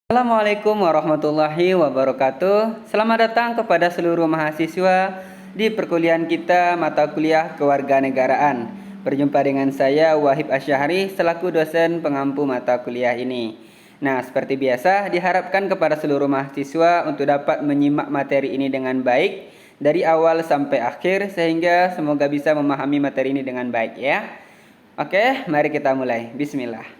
Assalamualaikum warahmatullahi wabarakatuh. Selamat datang kepada seluruh mahasiswa di perkuliahan kita mata kuliah kewarganegaraan. Berjumpa dengan saya Wahib Asyahri selaku dosen pengampu mata kuliah ini. Nah, seperti biasa diharapkan kepada seluruh mahasiswa untuk dapat menyimak materi ini dengan baik dari awal sampai akhir sehingga semoga bisa memahami materi ini dengan baik ya. Oke, mari kita mulai. Bismillah.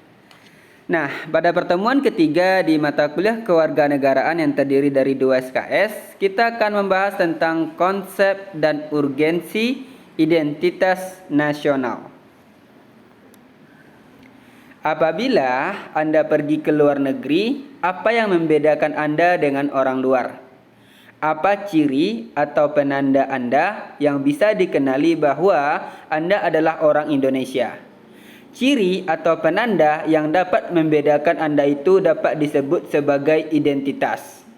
Nah, pada pertemuan ketiga di mata kuliah kewarganegaraan yang terdiri dari 2 SKS, kita akan membahas tentang konsep dan urgensi identitas nasional. Apabila Anda pergi ke luar negeri, apa yang membedakan Anda dengan orang luar? Apa ciri atau penanda Anda yang bisa dikenali bahwa Anda adalah orang Indonesia? Ciri atau penanda yang dapat membedakan Anda itu dapat disebut sebagai identitas.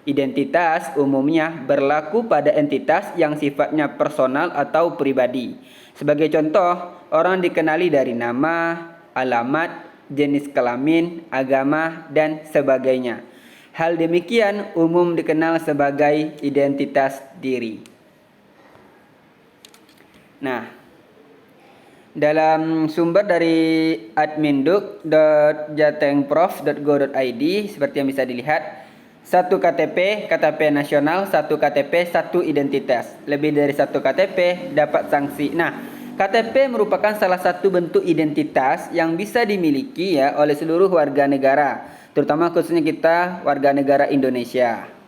Identitas umumnya berlaku pada entitas yang sifatnya personal atau pribadi. Sebagai contoh, orang dikenali dari nama, alamat, jenis kelamin, agama, dan sebagainya. Hal demikian umum dikenal sebagai identitas diri. Nah, dalam sumber dari adminduk.jatengprof.go.id seperti yang bisa dilihat, satu KTP, KTP nasional, satu KTP, satu identitas. Lebih dari satu KTP dapat sanksi. Nah, KTP merupakan salah satu bentuk identitas yang bisa dimiliki ya oleh seluruh warga negara, terutama khususnya kita warga negara Indonesia.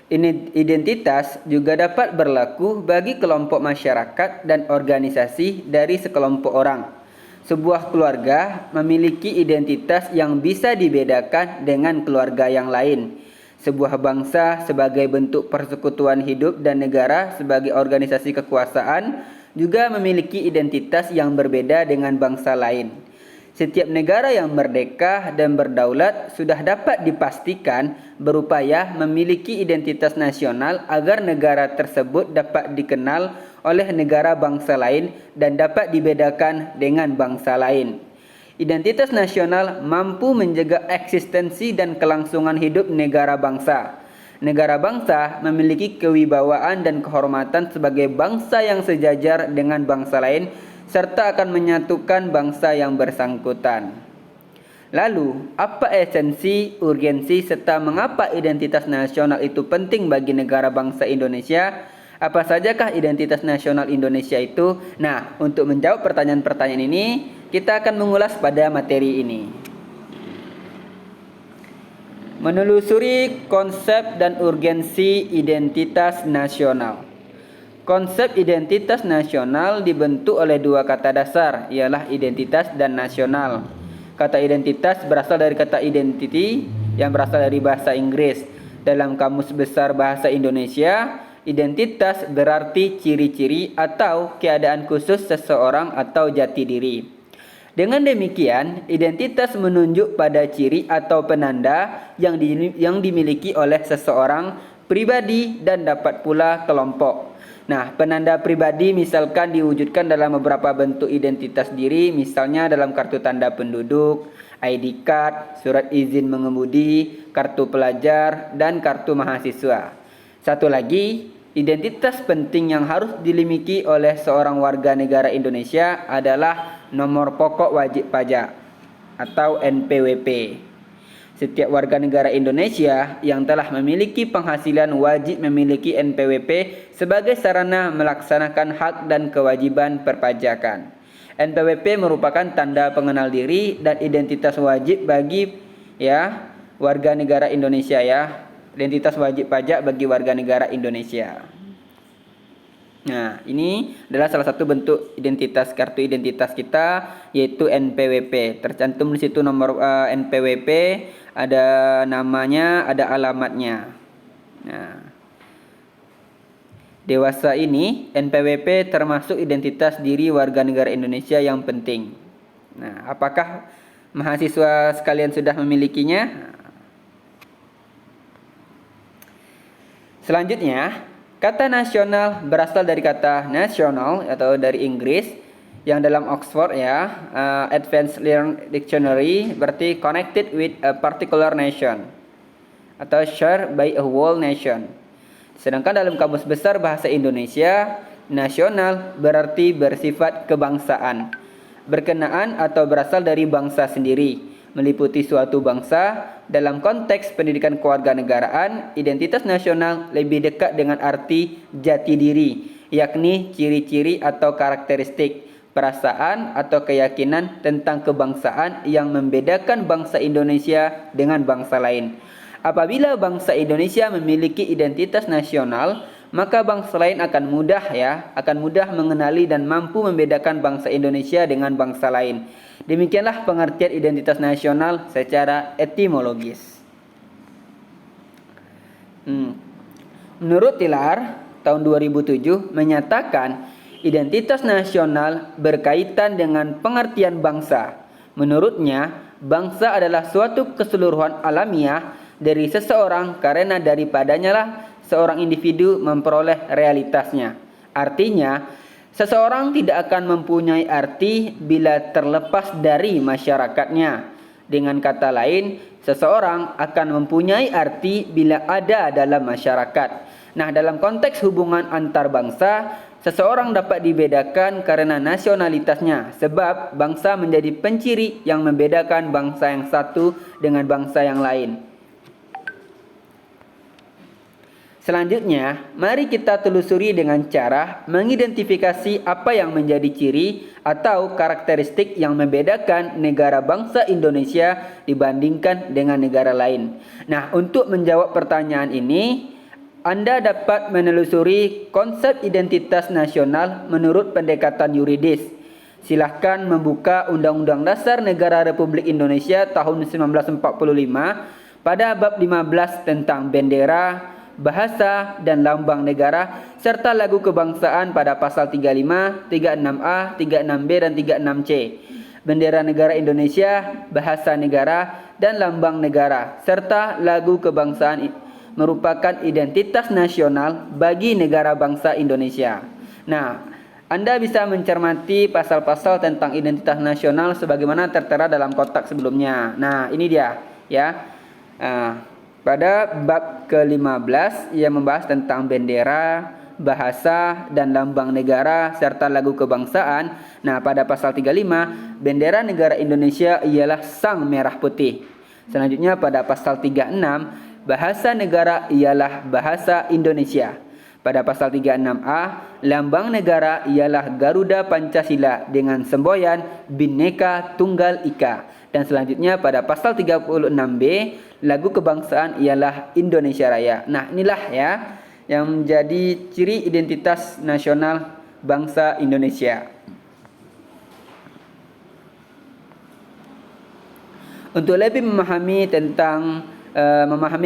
Identitas juga dapat berlaku bagi kelompok masyarakat dan organisasi dari sekelompok orang. Sebuah keluarga memiliki identitas yang bisa dibedakan dengan keluarga yang lain. Sebuah bangsa sebagai bentuk persekutuan hidup dan negara sebagai organisasi kekuasaan juga memiliki identitas yang berbeda dengan bangsa lain. Setiap negara yang merdeka dan berdaulat sudah dapat dipastikan berupaya memiliki identitas nasional agar negara tersebut dapat dikenal oleh negara bangsa lain dan dapat dibedakan dengan bangsa lain. Identitas nasional mampu menjaga eksistensi dan kelangsungan hidup negara bangsa. Negara bangsa memiliki kewibawaan dan kehormatan sebagai bangsa yang sejajar dengan bangsa lain serta akan menyatukan bangsa yang bersangkutan. Lalu, apa esensi, urgensi, serta mengapa identitas nasional itu penting bagi negara bangsa Indonesia? Apa sajakah identitas nasional Indonesia itu? Nah, untuk menjawab pertanyaan-pertanyaan ini, kita akan mengulas pada materi ini. Menelusuri konsep dan urgensi identitas nasional. Konsep identitas nasional dibentuk oleh dua kata dasar, ialah identitas dan nasional. Kata identitas berasal dari kata identity yang berasal dari bahasa Inggris. Dalam Kamus Besar Bahasa Indonesia, identitas berarti ciri-ciri atau keadaan khusus seseorang atau jati diri. Dengan demikian, identitas menunjuk pada ciri atau penanda yang dimiliki oleh seseorang, pribadi, dan dapat pula kelompok. Nah, penanda pribadi misalkan diwujudkan dalam beberapa bentuk identitas diri, misalnya dalam kartu tanda penduduk, ID card, surat izin mengemudi, kartu pelajar, dan kartu mahasiswa. Satu lagi, identitas penting yang harus dimiliki oleh seorang warga negara Indonesia adalah nomor pokok wajib pajak atau NPWP. Setiap warga negara Indonesia yang telah memiliki penghasilan wajib memiliki NPWP sebagai sarana melaksanakan hak dan kewajiban perpajakan. NPWP merupakan tanda pengenal diri dan identitas wajib bagi warga negara Indonesia ya. Identitas wajib pajak bagi warga negara Indonesia. Nah, ini adalah salah satu bentuk identitas kartu identitas kita yaitu NPWP. Tercantum di situ nomor NPWP, ada namanya, ada alamatnya. Nah, dewasa ini NPWP termasuk identitas diri warga negara Indonesia yang penting. Nah, apakah mahasiswa sekalian sudah memilikinya? Selanjutnya, kata nasional berasal dari kata national atau dari Inggris yang dalam Oxford ya, Advanced Learned Dictionary berarti connected with a particular nation atau shared by a whole nation. Sedangkan dalam Kamus Besar Bahasa Indonesia, nasional berarti bersifat kebangsaan, berkenaan atau berasal dari bangsa sendiri, meliputi suatu bangsa. Dalam konteks pendidikan kewarganegaraan, identitas nasional lebih dekat dengan arti jati diri, yakni ciri-ciri atau karakteristik, perasaan atau keyakinan tentang kebangsaan yang membedakan bangsa Indonesia dengan bangsa lain. Apabila bangsa Indonesia memiliki identitas nasional, maka bangsa lain akan mudah mengenali dan mampu membedakan bangsa Indonesia dengan bangsa lain. Demikianlah pengertian identitas nasional secara etimologis. Menurut Tilar tahun 2007 menyatakan identitas nasional berkaitan dengan pengertian bangsa. Menurutnya, bangsa adalah suatu keseluruhan alamiah dari seseorang karena daripadanya lah seorang individu memperoleh realitasnya. Artinya, seseorang tidak akan mempunyai arti bila terlepas dari masyarakatnya. Dengan kata lain, seseorang akan mempunyai arti bila ada dalam masyarakat. Nah, dalam konteks hubungan antar bangsa, seseorang dapat dibedakan karena nasionalitasnya, sebab bangsa menjadi penciri yang membedakan bangsa yang satu dengan bangsa yang lain. Selanjutnya, mari kita telusuri dengan cara mengidentifikasi apa yang menjadi ciri atau karakteristik yang membedakan negara bangsa Indonesia dibandingkan dengan negara lain. Nah, untuk menjawab pertanyaan ini, Anda dapat menelusuri konsep identitas nasional menurut pendekatan yuridis. Silahkan membuka Undang-Undang Dasar Negara Republik Indonesia tahun 1945 pada bab 15 tentang bendera, bahasa, dan lambang negara, serta lagu kebangsaan pada pasal 35, 36A, 36B, dan 36C. Bendera negara Indonesia, bahasa negara, dan lambang negara, serta lagu kebangsaan merupakan identitas nasional bagi negara bangsa Indonesia. Nah, Anda bisa mencermati pasal-pasal tentang identitas nasional sebagaimana tertera dalam kotak sebelumnya. Nah, ini dia ya. Pada bab ke-15 ia membahas tentang bendera, bahasa, dan lambang negara serta lagu kebangsaan. Nah, pada pasal 35, bendera negara Indonesia ialah sang merah putih. Selanjutnya pada pasal 36, bahasa negara ialah bahasa Indonesia. Pada pasal 36A, lambang negara ialah Garuda Pancasila dengan semboyan Bhinneka Tunggal Ika. Dan selanjutnya pada pasal 36B, lagu kebangsaan ialah Indonesia Raya. Nah, inilah ya yang menjadi ciri identitas nasional bangsa Indonesia. Untuk lebih memahami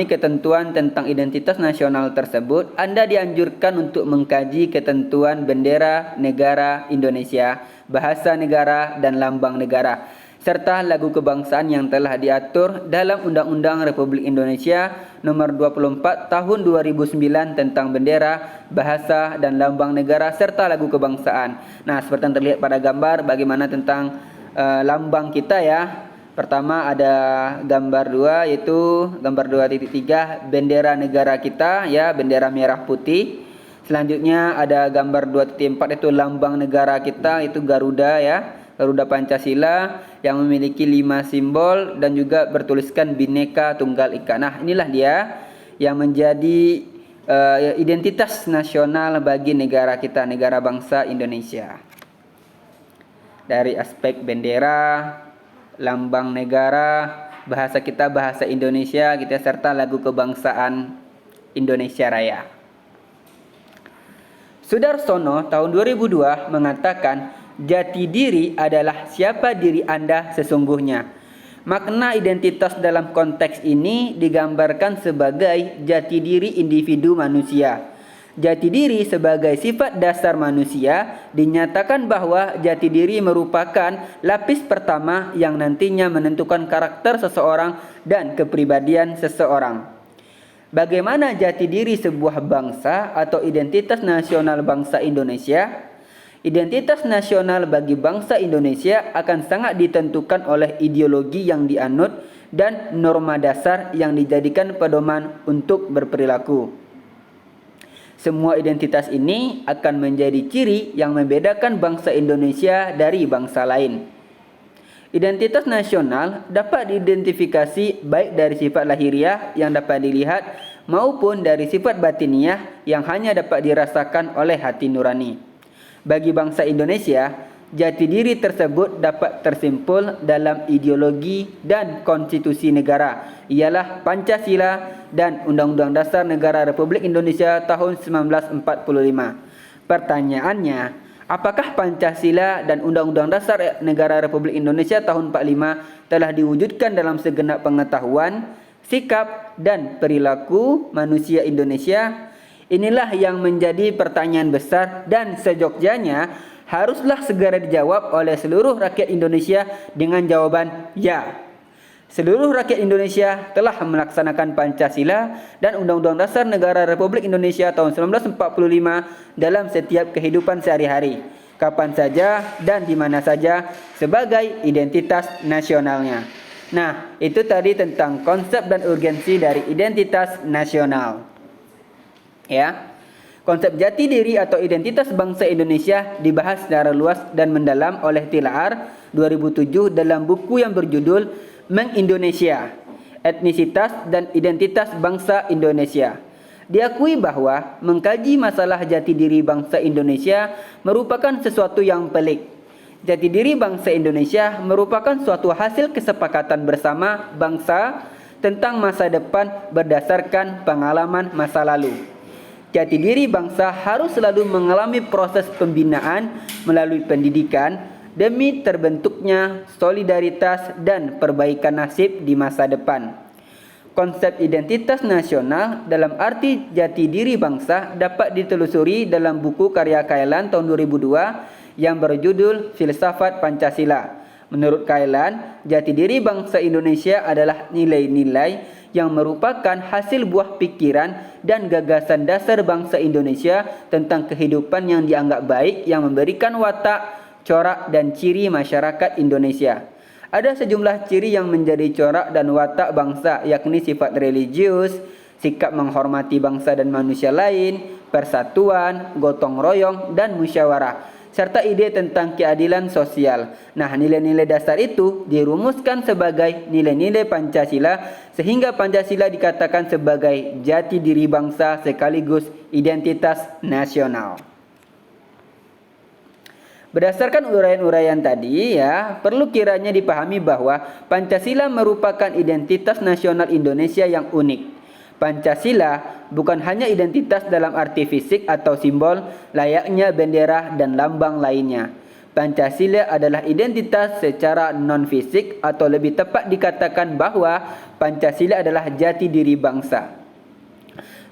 ketentuan tentang identitas nasional tersebut, Anda dianjurkan untuk mengkaji ketentuan bendera negara Indonesia, bahasa negara, dan lambang negara, serta lagu kebangsaan yang telah diatur dalam Undang-Undang Republik Indonesia Nomor 24 Tahun 2009 tentang bendera, bahasa, dan lambang negara serta lagu kebangsaan. Nah, seperti yang terlihat pada gambar bagaimana tentang lambang kita ya. Pertama ada gambar 2 yaitu gambar 2.3 bendera negara kita ya, bendera merah putih. Selanjutnya ada gambar 2.4 itu lambang negara kita itu Garuda ya. Garuda Pancasila yang memiliki 5 simbol dan juga bertuliskan Bhinneka Tunggal Ika. Nah, inilah dia yang menjadi identitas nasional bagi negara kita, negara bangsa Indonesia. Dari aspek bendera, lambang negara, bahasa kita bahasa Indonesia kita serta lagu kebangsaan Indonesia Raya. Sudarsono tahun 2002 mengatakan jati diri adalah siapa diri Anda sesungguhnya. Makna identitas dalam konteks ini digambarkan sebagai jati diri individu manusia. Jati diri sebagai sifat dasar manusia dinyatakan bahwa jati diri merupakan lapis pertama yang nantinya menentukan karakter seseorang dan kepribadian seseorang. Bagaimana jati diri sebuah bangsa atau identitas nasional bangsa Indonesia? Identitas nasional bagi bangsa Indonesia akan sangat ditentukan oleh ideologi yang dianut dan norma dasar yang dijadikan pedoman untuk berperilaku. Semua identitas ini akan menjadi ciri yang membedakan bangsa Indonesia dari bangsa lain. Identitas nasional dapat diidentifikasi baik dari sifat lahiriah yang dapat dilihat maupun dari sifat batiniah yang hanya dapat dirasakan oleh hati nurani. Bagi bangsa Indonesia, jati diri tersebut dapat tersimpul dalam ideologi dan konstitusi negara, ialah Pancasila dan Undang-Undang Dasar Negara Republik Indonesia tahun 1945. Pertanyaannya, apakah Pancasila dan Undang-Undang Dasar Negara Republik Indonesia tahun 45 telah diwujudkan dalam segenap pengetahuan, sikap, dan perilaku manusia Indonesia? Inilah yang menjadi pertanyaan besar dan sejogjanya haruslah segera dijawab oleh seluruh rakyat Indonesia dengan jawaban ya. Seluruh rakyat Indonesia telah melaksanakan Pancasila dan Undang-Undang Dasar Negara Republik Indonesia tahun 1945 dalam setiap kehidupan sehari-hari, kapan saja dan di mana saja sebagai identitas nasionalnya. Nah, itu tadi tentang konsep dan urgensi dari identitas nasional. Ya. Konsep jati diri atau identitas bangsa Indonesia dibahas secara luas dan mendalam oleh Tilaar 2007 dalam buku yang berjudul Mengindonesia, Etnisitas dan Identitas Bangsa Indonesia. Diakui bahwa mengkaji masalah jati diri bangsa Indonesia merupakan sesuatu yang pelik. Jati diri bangsa Indonesia merupakan suatu hasil kesepakatan bersama bangsa tentang masa depan berdasarkan pengalaman masa lalu. Jati diri bangsa harus selalu mengalami proses pembinaan melalui pendidikan demi terbentuknya solidaritas dan perbaikan nasib di masa depan. Konsep identitas nasional dalam arti jati diri bangsa dapat ditelusuri dalam buku karya Kailan tahun 2002 yang berjudul Filsafat Pancasila. Menurut Kailan, jati diri bangsa Indonesia adalah nilai-nilai yang merupakan hasil buah pikiran dan gagasan dasar bangsa Indonesia tentang kehidupan yang dianggap baik yang memberikan watak, corak, dan ciri masyarakat Indonesia. Ada sejumlah ciri yang menjadi corak dan watak bangsa, yakni sifat religius, sikap menghormati bangsa dan manusia lain, persatuan, gotong royong, dan musyawarah, serta ide tentang keadilan sosial. Nah, nilai-nilai dasar itu dirumuskan sebagai nilai-nilai Pancasila sehingga Pancasila dikatakan sebagai jati diri bangsa sekaligus identitas nasional. Berdasarkan uraian-uraian tadi ya, perlu kiranya dipahami bahwa Pancasila merupakan identitas nasional Indonesia yang unik. Pancasila bukan hanya identitas dalam arti fisik atau simbol layaknya bendera dan lambang lainnya. Pancasila adalah identitas secara non-fisik atau lebih tepat dikatakan bahwa Pancasila adalah jati diri bangsa.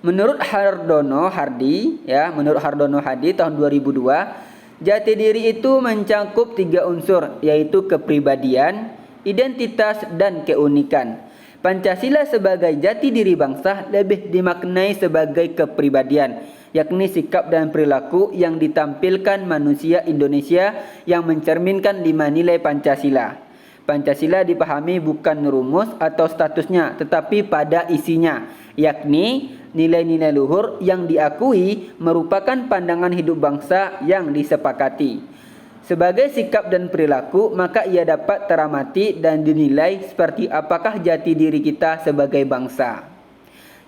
Menurut Hardono Hardi tahun 2002, jati diri itu mencakup 3 unsur, yaitu kepribadian, identitas, dan keunikan. Pancasila sebagai jati diri bangsa lebih dimaknai sebagai kepribadian, yakni sikap dan perilaku yang ditampilkan manusia Indonesia yang mencerminkan 5 nilai Pancasila. Pancasila dipahami bukan rumus atau statusnya, tetapi pada isinya, yakni nilai-nilai luhur yang diakui merupakan pandangan hidup bangsa yang disepakati. Sebagai sikap dan perilaku, maka ia dapat teramati dan dinilai seperti apakah jati diri kita sebagai bangsa.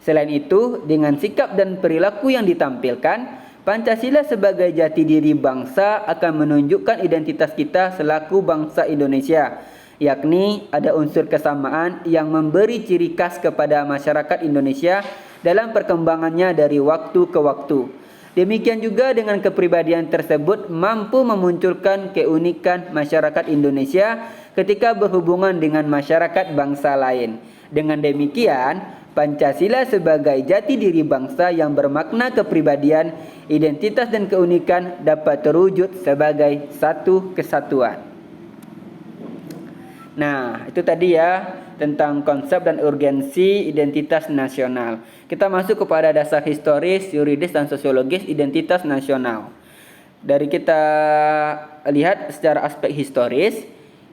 Selain itu, dengan sikap dan perilaku yang ditampilkan, Pancasila sebagai jati diri bangsa akan menunjukkan identitas kita selaku bangsa Indonesia, yakni ada unsur kesamaan yang memberi ciri khas kepada masyarakat Indonesia dalam perkembangannya dari waktu ke waktu. Demikian juga dengan kepribadian tersebut mampu memunculkan keunikan masyarakat Indonesia ketika berhubungan dengan masyarakat bangsa lain. Dengan demikian, Pancasila sebagai jati diri bangsa yang bermakna kepribadian, identitas dan keunikan dapat terwujud sebagai satu kesatuan. Nah, itu tadi ya tentang konsep dan urgensi identitas nasional. Kita masuk kepada dasar historis, yuridis, dan sosiologis identitas nasional. Dari kita lihat secara aspek historis,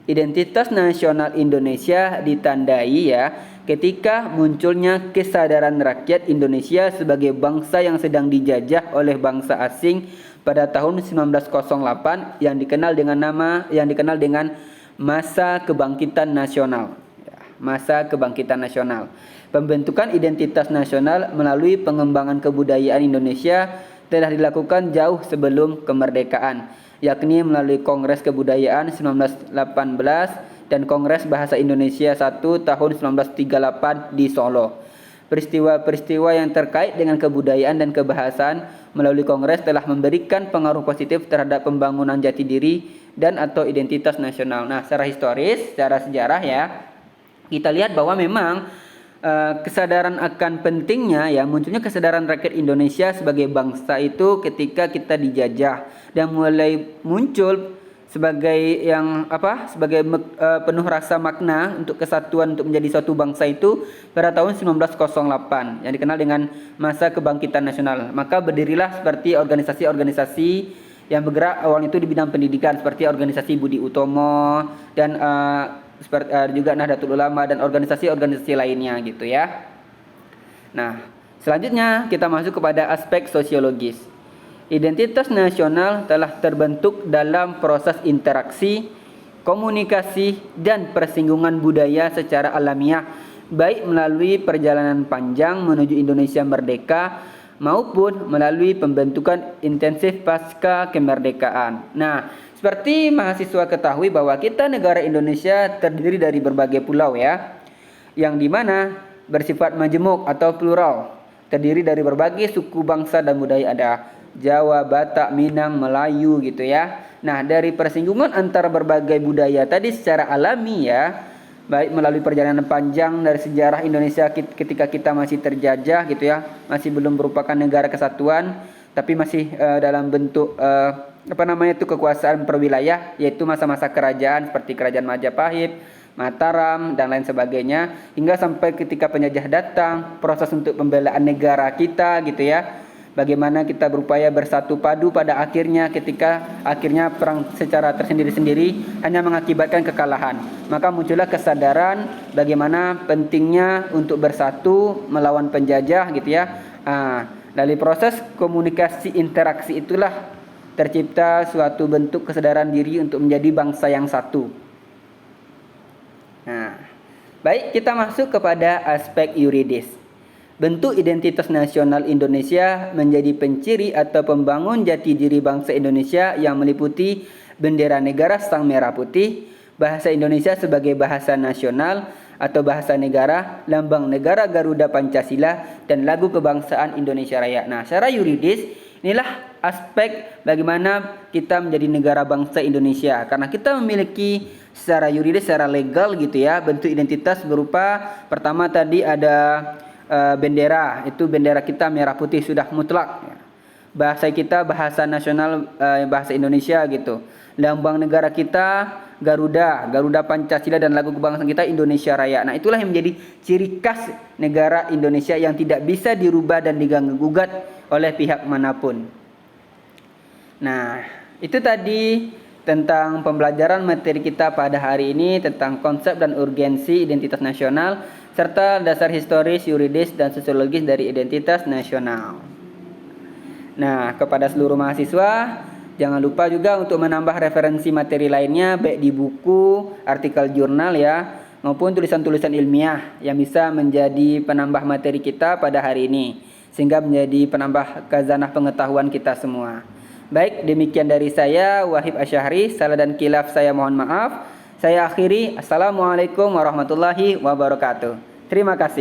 identitas nasional Indonesia ditandai ya ketika munculnya kesadaran rakyat Indonesia sebagai bangsa yang sedang dijajah oleh bangsa asing pada tahun 1908 yang dikenal dengan masa kebangkitan nasional. Masa kebangkitan nasional. Pembentukan identitas nasional melalui pengembangan kebudayaan Indonesia telah dilakukan jauh sebelum kemerdekaan, yakni melalui Kongres Kebudayaan 1918 dan Kongres Bahasa Indonesia 1 tahun 1938 di Solo. Peristiwa-peristiwa yang terkait dengan kebudayaan dan kebahasaan melalui Kongres telah memberikan pengaruh positif terhadap pembangunan jati diri dan atau identitas nasional. Nah, secara historis, secara sejarah ya, kita lihat bahwa memang kesadaran akan pentingnya ya munculnya kesadaran rakyat Indonesia sebagai bangsa itu ketika kita dijajah dan mulai muncul sebagai penuh rasa makna untuk kesatuan untuk menjadi suatu bangsa itu pada tahun 1908 yang dikenal dengan masa kebangkitan nasional. Maka berdirilah seperti organisasi-organisasi yang bergerak awal itu di bidang pendidikan seperti organisasi Budi Utomo dan juga Nahdlatul Ulama dan organisasi-organisasi lainnya gitu ya. Nah, selanjutnya kita masuk kepada aspek sosiologis. Identitas nasional telah terbentuk dalam proses interaksi, komunikasi, dan persinggungan budaya secara alamiah, baik melalui perjalanan panjang menuju Indonesia merdeka maupun melalui pembentukan intensif pasca kemerdekaan. Nah, seperti mahasiswa ketahui bahwa kita negara Indonesia terdiri dari berbagai pulau ya, yang dimana bersifat majemuk atau plural, terdiri dari berbagai suku bangsa dan budaya, ada Jawa, Batak, Minang, Melayu gitu ya. Nah, dari persinggungan antara berbagai budaya tadi secara alami ya, baik melalui perjalanan panjang dari sejarah Indonesia ketika kita masih terjajah gitu ya, masih belum merupakan negara kesatuan, tapi masih dalam bentuk kekuasaan perwilayah, yaitu masa-masa kerajaan seperti kerajaan Majapahit, Mataram dan lain sebagainya, hingga sampai ketika penjajah datang, proses untuk pembelaan negara kita gitu ya, bagaimana kita berupaya bersatu padu pada akhirnya ketika akhirnya perang secara tersendiri-sendiri hanya mengakibatkan kekalahan. Maka muncullah kesadaran bagaimana pentingnya untuk bersatu melawan penjajah gitu ya. Dari proses komunikasi interaksi itulah tercipta suatu bentuk kesadaran diri untuk menjadi bangsa yang satu. Nah, baik, kita masuk kepada aspek yuridis. Bentuk identitas nasional Indonesia menjadi penciri atau pembangun jati diri bangsa Indonesia yang meliputi bendera negara Sang Merah Putih, bahasa Indonesia sebagai bahasa nasional atau bahasa negara, lambang negara Garuda Pancasila, dan lagu kebangsaan Indonesia Raya. Nah, secara yuridis inilah aspek bagaimana kita menjadi negara bangsa Indonesia, karena kita memiliki secara yuridis, secara legal gitu ya, bentuk identitas berupa pertama tadi ada bendera, itu bendera kita merah putih sudah mutlak. Bahasa kita bahasa nasional, bahasa Indonesia gitu. Lambang negara kita Garuda Pancasila, dan lagu kebangsaan kita Indonesia Raya. Nah, itulah yang menjadi ciri khas negara Indonesia yang tidak bisa dirubah dan diganggu gugat oleh pihak manapun. Nah, itu tadi tentang pembelajaran materi kita pada hari ini tentang konsep dan urgensi identitas nasional serta dasar historis, yuridis, dan sosiologis dari identitas nasional. Nah, kepada seluruh mahasiswa, jangan lupa juga untuk menambah referensi materi lainnya baik di buku, artikel jurnal ya, maupun tulisan-tulisan ilmiah yang bisa menjadi penambah materi kita pada hari ini, sehingga menjadi penambah khazanah pengetahuan kita semua. Baik, demikian dari saya, Wahib Asyahri. Salah dan kilaf saya mohon maaf. Saya akhiri. Assalamualaikum warahmatullahi wabarakatuh. Terima kasih.